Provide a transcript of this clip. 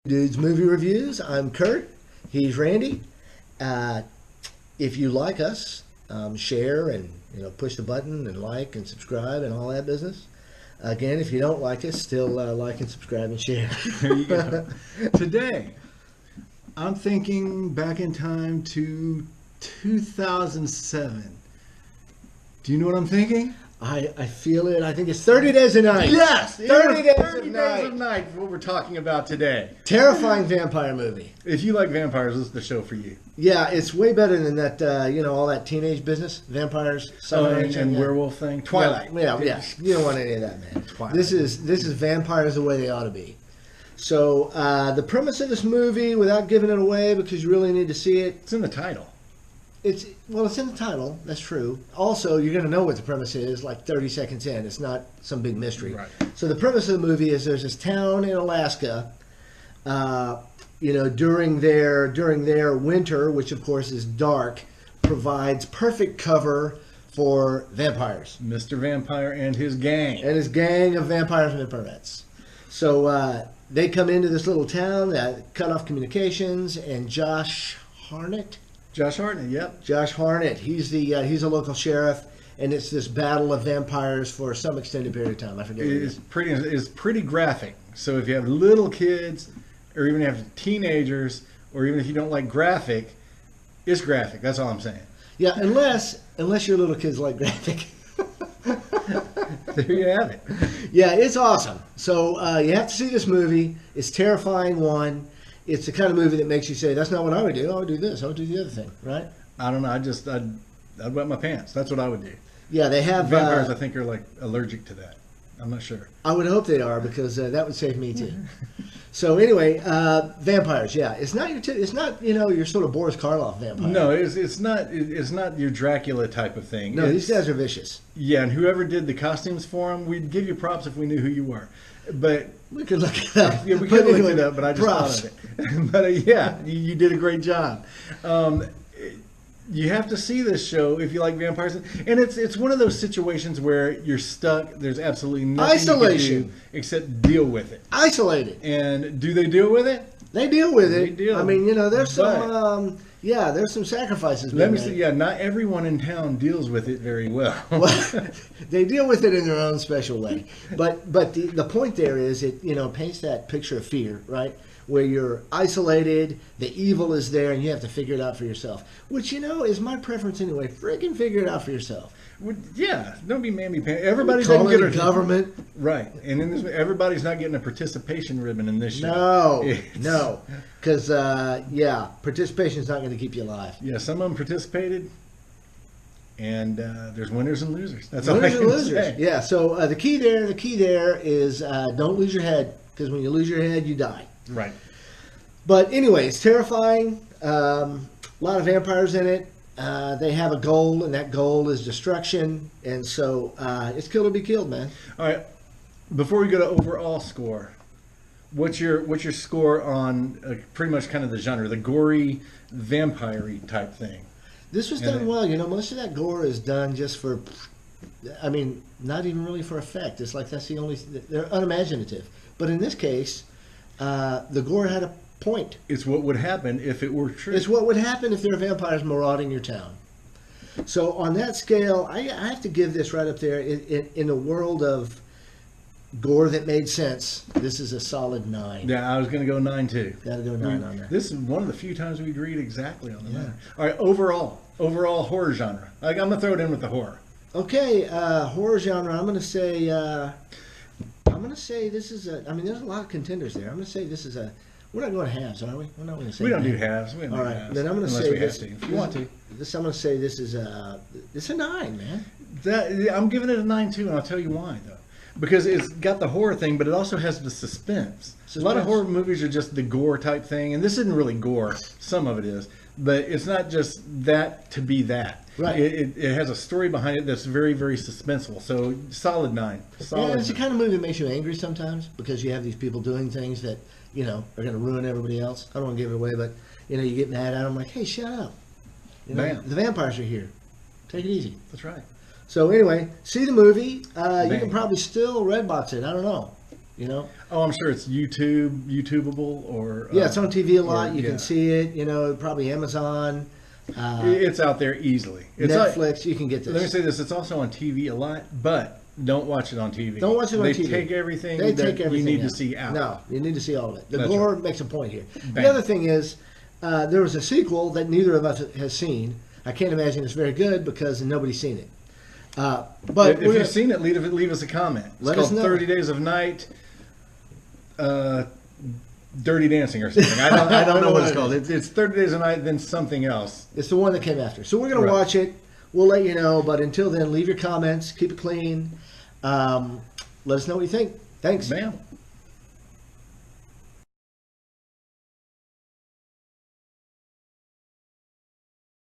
Dudes Movie Reviews. I'm Kurt. He's Randy. If you like us, share and push the button and like and subscribe and all that business. Again, if you don't like us, still like and subscribe and share. There you go. Today, I'm thinking back in time to 2007. Do you know what I'm thinking? I feel it. I think it's 30 Days of Night. Yes! 30 Days Days of of Night is what we're talking about today. Terrifying vampire movie. If you like vampires, this is the show for you. Yeah, it's way better than that, all that teenage business. Vampires, and werewolf thing. Twilight. Yeah. You don't want any of that, man. Twilight. This is vampires the way they ought to be. So, the premise of this movie, without giving it away because you really need to see it. It's in the title. It's in the title. That's true. Also, you're going to know what the premise is like 30 seconds in. It's not some big mystery. Right. So the premise of the movie is there's this town in Alaska, during their winter, which of course is dark, provides perfect cover for vampires. Mr. Vampire and his gang. And his gang of vampires and vampirettes. So they come into this little town that cut off communications, and Josh Hartnett. Yep. Josh Hartnett. He's a local sheriff, and it's this battle of vampires for some extended period of time. I forget what it is. It's pretty graphic. So if you have little kids, or even have teenagers, or even if you don't like graphic, it's graphic. That's all I'm saying. Yeah, unless your little kids like graphic. There you have it. Yeah, it's awesome. So you have to see this movie. It's a terrifying one. It's the kind of movie that makes you say, that's not what I would do. I would do this. I would do the other thing, right? I don't know. I'd wet my pants. That's what I would do. Yeah, they have... Vampires, I think, are like allergic to that. I'm not sure. I would hope they are, because that would save me too. So anyway, vampires, yeah. It's not your sort of Boris Karloff vampire. No, it's not your Dracula type of thing. No, these guys are vicious. Yeah, and whoever did the costumes for them, we'd give you props if we knew who you were. But we could look it up. Yeah, we could look it up, but I just thought of it. But yeah, you did a great job. You have to see this show if you like vampires, and it's one of those situations where you're stuck. There's absolutely nothing Isolation. you can do except deal with it. Isolated. And do they deal with it? They deal with it. They deal. I mean, there's some there's some sacrifices. Let me say, not everyone in town deals with it very well. Well, they deal with it in their own special way. But the point there is it paints that picture of fear, right? Where you're isolated, the evil is there, and you have to figure it out for yourself. Which, is my preference anyway. Freaking figure it out for yourself. Yeah, don't be mammy-pammy. Everybody doesn't get a government. Right. And in this, everybody's not getting a participation ribbon in this show. No. No. Because, participation is not going to keep you alive. Yeah, some of them participated, and there's winners and losers. That's winners all I and can losers. say. Yeah, so the key there is don't lose your head, because when you lose your head, you die. Right. But anyway, it's terrifying. A lot of vampires in it. They have a goal, and that goal is destruction. And so it's kill or be killed, man. All right. Before we go to overall score, what's your score on pretty much kind of the genre, the gory, vampire-y type thing? This was done well. Most of that gore is done just for, not even really for effect. It's like that's the only, they're unimaginative. But in this case, the gore had a point. It's what would happen if it were true. It's what would happen if there were vampires marauding your town. So on that scale, I have to give this right up there. In a world of gore that made sense, this is a solid 9. Yeah, I was going to go 9 too. Got to go 9 on that. This is one of the few times we agreed exactly on the matter. All right, overall horror genre. I'm going to throw it in with the horror. Okay, horror genre. I'm going to say this is a. There's a lot of contenders there. I'm going to say this is a. We're not going halves, are we? We're not going to say. We don't do halves. All right, then I'm going to say this. If you want to. I'm going to say this is a. It's a 9, man. I'm giving it a 9 too, and I'll tell you why though. Because it's got the horror thing, but it also has the suspense. A lot of horror movies are just the gore type thing, and this isn't really gore. Some of it is, but it's not just that to be that. Right. It has a story behind it that's very, very suspenseful. So solid 9. Solid. Yeah, it's the kind of movie that makes you angry sometimes because you have these people doing things that are going to ruin everybody else. I don't want to give it away, but you get mad at them like, hey, shut up. The vampires are here. Take it easy. That's right. So anyway, see the movie. You can probably still Redbox it. I don't know. You know? Oh, I'm sure it's YouTubeable, or Yeah, it's on TV a lot. You yeah. can see it. You know, probably Amazon, It's out there easily. It's Netflix. You can get this. Let me say this: it's also on TV a lot, but don't watch it on TV. Don't watch it on they TV. Take everything They that take everything you need out. to see out. No, you need to see all of it. The That's gore right. makes a point here. Bang. The other thing is, there was a sequel that neither of us has seen. I can't imagine it's very good because nobody's seen it. But if you've seen it, leave us a comment. It's Let us called know. 30 Days of Night, Dirty Dancing or something. I don't know what it's called. It's 30 Days of Night, then something else. It's the one that came after. So we're going Right. to watch it. We'll let you know. But until then, leave your comments. Keep it clean. Let us know what you think. Thanks. Bam.